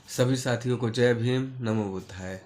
सभी साथियों को जय भीम, नमो बुद्धाय।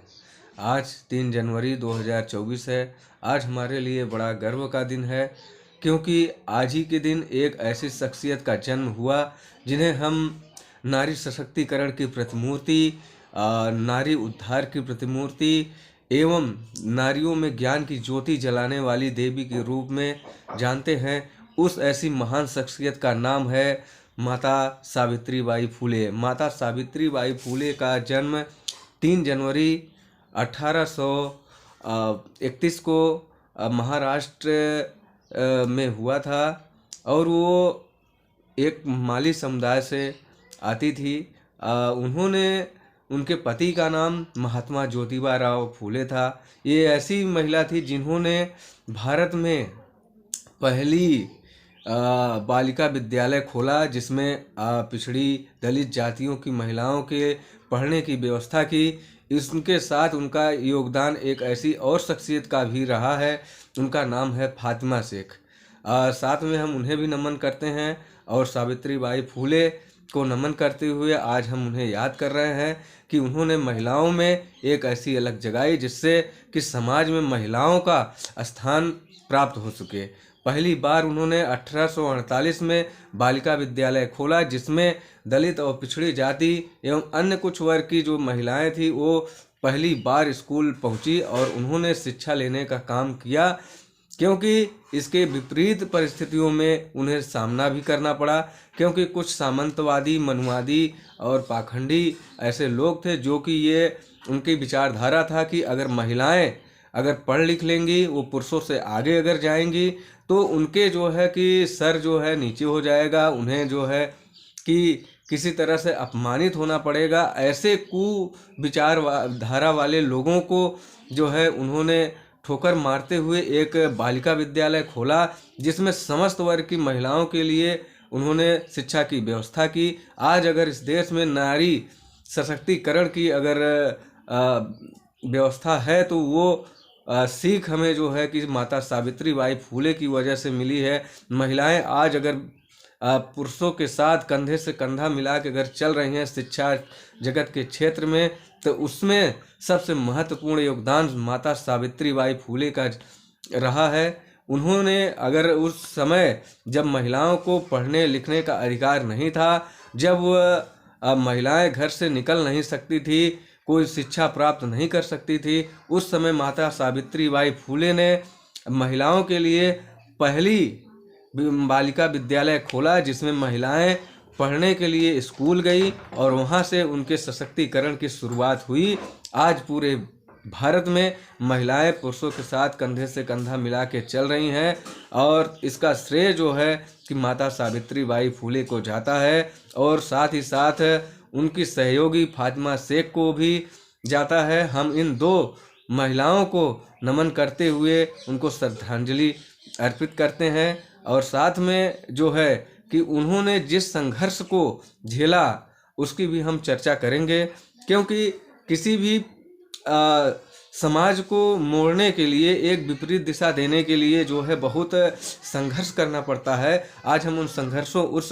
आज 3 जनवरी 2024 है। आज हमारे लिए बड़ा गर्व का दिन है, क्योंकि आज ही के दिन एक ऐसी शख्सियत का जन्म हुआ जिन्हें हम नारी सशक्तिकरण की प्रतिमूर्ति, नारी उद्धार की प्रतिमूर्ति एवं नारियों में ज्ञान की ज्योति जलाने वाली देवी के रूप में जानते हैं। उस ऐसी महान शख्सियत का नाम है माता सावित्रीबाई फुले। माता सावित्रीबाई फुले का जन्म 3 जनवरी 1831 को महाराष्ट्र में हुआ था और वो एक माली समुदाय से आती थी। उन्होंने उनके पति का नाम महात्मा ज्योतिबा राव फुले था। ये ऐसी महिला थी जिन्होंने भारत में पहली बालिका विद्यालय खोला, जिसमें पिछड़ी दलित जातियों की महिलाओं के पढ़ने की व्यवस्था की। इसके साथ उनका योगदान एक ऐसी और शख्सियत का भी रहा है, उनका नाम है फातिमा शेख। साथ में हम उन्हें भी नमन करते हैं और सावित्रीबाई फुले को नमन करते हुए आज हम उन्हें याद कर रहे हैं कि उन्होंने महिलाओं में एक ऐसी अलग जगाई जिससे कि समाज में महिलाओं का स्थान प्राप्त हो सके। पहली बार उन्होंने 1848 में बालिका विद्यालय खोला, जिसमें दलित और पिछड़ी जाति एवं अन्य कुछ वर्ग की जो महिलाएं थी वो पहली बार स्कूल पहुंची और उन्होंने शिक्षा लेने का काम किया, क्योंकि इसके विपरीत परिस्थितियों में उन्हें सामना भी करना पड़ा, क्योंकि कुछ सामंतवादी, मनुवादी और पाखंडी ऐसे लोग थे जो कि ये उनकी विचारधारा था कि अगर महिलाएं अगर पढ़ लिख लेंगी, वो पुरुषों से आगे अगर जाएंगी तो उनके जो है कि सर जो है नीचे हो जाएगा, उन्हें जो है कि किसी तरह से अपमानित होना पड़ेगा। ऐसे कुविचार धारा वाले लोगों को जो है उन्होंने ठोकर मारते हुए एक बालिका विद्यालय खोला, जिसमें समस्त वर्ग की महिलाओं के लिए उन्होंने शिक्षा की व्यवस्था की। आज अगर इस देश में नारी सशक्तिकरण की अगर व्यवस्था है तो वो सीख हमें जो है कि माता सावित्रीबाई फुले की वजह से मिली है। महिलाएं आज अगर पुरुषों के साथ कंधे से कंधा मिला के अगर चल रही हैं शिक्षा जगत के क्षेत्र में, तो उसमें सबसे महत्वपूर्ण योगदान माता सावित्रीबाई फुले का रहा है। उन्होंने अगर उस समय जब महिलाओं को पढ़ने लिखने का अधिकार नहीं था, जब महिलाएं घर से निकल नहीं सकती थी, कोई शिक्षा प्राप्त नहीं कर सकती थी, उस समय माता सावित्रीबाई फुले ने महिलाओं के लिए पहली बालिका विद्यालय खोला, जिसमें महिलाएं पढ़ने के लिए स्कूल गई और वहां से उनके सशक्तिकरण की शुरुआत हुई। आज पूरे भारत में महिलाएं पुरुषों के साथ कंधे से कंधा मिला के चल रही हैं और इसका श्रेय जो है कि माता सावित्रीबाई फुले को जाता है और साथ ही साथ उनकी सहयोगी फातिमा शेख को भी जाता है। हम इन दो महिलाओं को नमन करते हुए उनको श्रद्धांजलि अर्पित करते हैं और साथ में जो है कि उन्होंने जिस संघर्ष को झेला उसकी भी हम चर्चा करेंगे, क्योंकि किसी भी समाज को मोड़ने के लिए, एक विपरीत दिशा देने के लिए जो है बहुत संघर्ष करना पड़ता है। आज हम उन संघर्षों, उस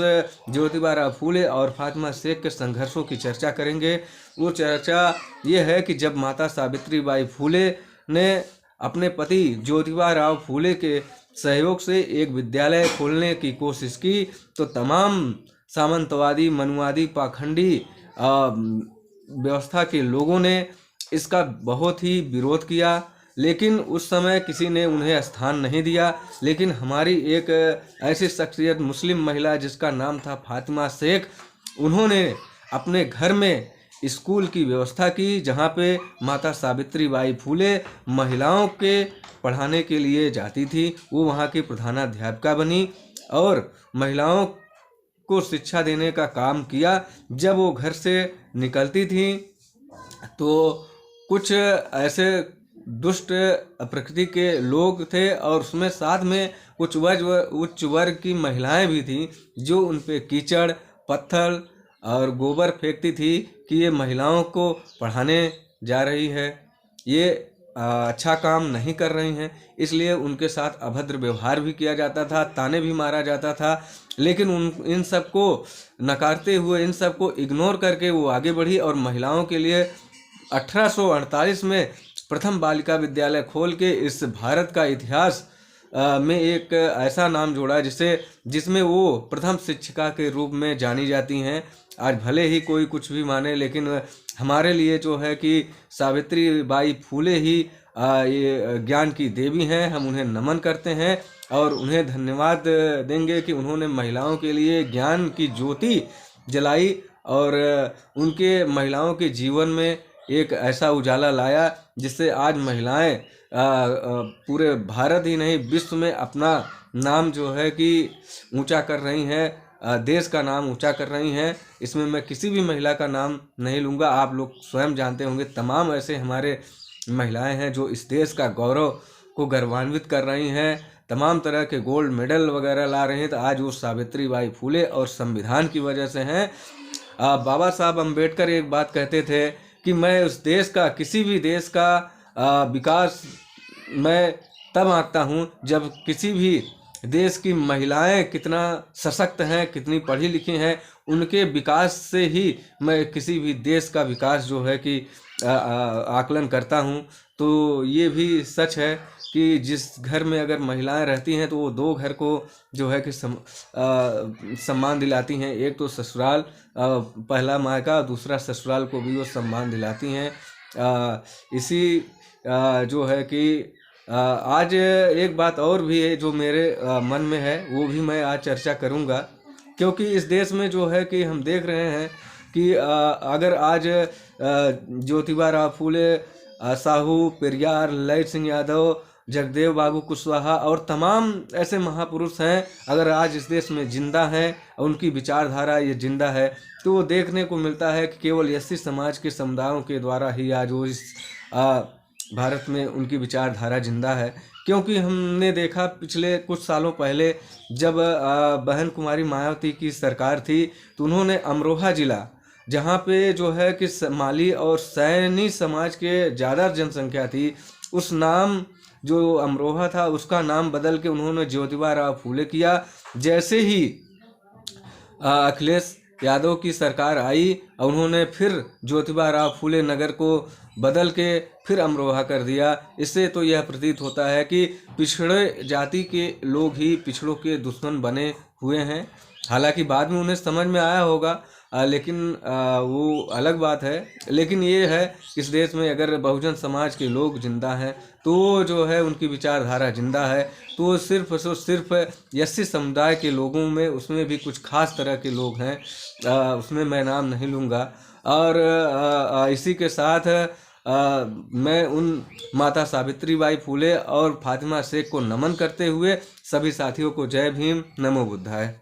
ज्योतिबा राव फुले और फातिमा शेख के संघर्षों की चर्चा करेंगे। वो चर्चा ये है कि जब माता सावित्रीबाई फुले ने अपने पति ज्योतिबा राव फुले के सहयोग से एक विद्यालय खोलने की कोशिश की, तो तमाम सामंतवादी, मनुवादी, पाखंडी व्यवस्था के लोगों ने इसका बहुत ही विरोध किया, लेकिन उस समय किसी ने उन्हें स्थान नहीं दिया। लेकिन हमारी एक ऐसी शख्सियत, मुस्लिम महिला जिसका नाम था फातिमा शेख, उन्होंने अपने घर में स्कूल की व्यवस्था की, जहाँ पे माता सावित्रीबाई फुले महिलाओं के पढ़ाने के लिए जाती थी। वो वहाँ की प्रधानाध्यापिका बनी और महिलाओं को शिक्षा देने का काम किया। जब वो घर से निकलती थी तो कुछ ऐसे दुष्ट प्रकृति के लोग थे और उसमें साथ में कुछ उच्च वर्ग की महिलाएं भी थीं, जो उन पे कीचड़, पत्थर और गोबर फेंकती थी कि ये महिलाओं को पढ़ाने जा रही है। ये अच्छा काम नहीं कर रही हैं, इसलिए उनके साथ अभद्र व्यवहार भी किया जाता था, ताने भी मारा जाता था। लेकिन इन सब को नकारते हुए, इन सब को इग्नोर करके वो आगे बढ़ी और महिलाओं के लिए 1848 में प्रथम बालिका विद्यालय खोल के इस भारत का इतिहास में एक ऐसा नाम जोड़ा जिसमें वो प्रथम शिक्षिका के रूप में जानी जाती हैं। आज भले ही कोई कुछ भी माने, लेकिन हमारे लिए जो है कि सावित्री बाई फूले ही ये ज्ञान की देवी हैं। हम उन्हें नमन करते हैं और उन्हें धन्यवाद देंगे कि उन्होंने महिलाओं के लिए ज्ञान की ज्योति जलाई और उनके महिलाओं के जीवन में एक ऐसा उजाला लाया जिससे आज महिलाएं पूरे भारत ही नहीं विश्व में अपना नाम जो है कि ऊंचा कर रही हैं, देश का नाम ऊंचा कर रही हैं। इसमें मैं किसी भी महिला का नाम नहीं लूँगा, आप लोग स्वयं जानते होंगे तमाम ऐसे हमारे महिलाएं हैं जो इस देश का गौरव को गौरवान्वित कर रही हैं, तमाम तरह के गोल्ड मेडल वगैरह ला रहे हैं। तो आज वो सावित्री बाई फूले और संविधान की वजह से हैं। बाबा साहब अम्बेडकर एक बात कहते थे कि मैं उस देश का, किसी भी देश का विकास मैं तब आंकता हूँ जब किसी भी देश की महिलाएं कितना सशक्त हैं, कितनी पढ़ी लिखी हैं, उनके विकास से ही मैं किसी भी देश का विकास जो है कि आकलन करता हूँ। तो ये भी सच है कि जिस घर में अगर महिलाएं रहती हैं तो वो दो घर को जो है कि सम्मान दिलाती हैं। एक तो ससुराल, पहला मायका, दूसरा ससुराल को भी वो सम्मान दिलाती हैं। इसी जो है कि आज एक बात और भी है जो मेरे मन में है, वो भी मैं आज चर्चा करूंगा। क्योंकि इस देश में जो है कि हम देख रहे हैं कि अगर आज ज्योतिबा राव फूले, साहू, पेरियार, ललित सिंह यादव, जगदेव बाबू कुशवाहा और तमाम ऐसे महापुरुष हैं, अगर आज इस देश में जिंदा हैं और उनकी विचारधारा ये जिंदा है, तो वो देखने को मिलता है कि केवल एससी समाज के समुदायों के द्वारा ही आज वो इस भारत में उनकी विचारधारा जिंदा है। क्योंकि हमने देखा पिछले कुछ सालों पहले जब बहन कुमारी मायावती की सरकार थी तो उन्होंने अमरोहा जिला, जहाँ पे जो है कि माली और सैनी समाज के ज़्यादा जनसंख्या थी, उस नाम जो अमरोहा था उसका नाम बदल के उन्होंने ज्योतिबा राव फूले किया। जैसे ही अखिलेश यादव की सरकार आई और उन्होंने फिर ज्योतिबा राव फूले नगर को बदल के फिर अमरोहा कर दिया। इससे तो यह प्रतीत होता है कि पिछड़े जाति के लोग ही पिछड़ों के दुश्मन बने हुए हैं। हालांकि बाद में उन्हें समझ में आया होगा, लेकिन वो अलग बात है। लेकिन ये है इस देश में अगर बहुजन समाज के लोग जिंदा हैं तो जो है उनकी विचारधारा जिंदा है। तो सिर्फ एससी समुदाय के लोगों में, उसमें भी कुछ खास तरह के लोग हैं, उसमें मैं नाम नहीं लूँगा। और इसी के साथ मैं उन माता सावित्री बाई फूले और फातिमा शेख को नमन करते हुए सभी साथियों को जय भीम, नमो बुद्धाय।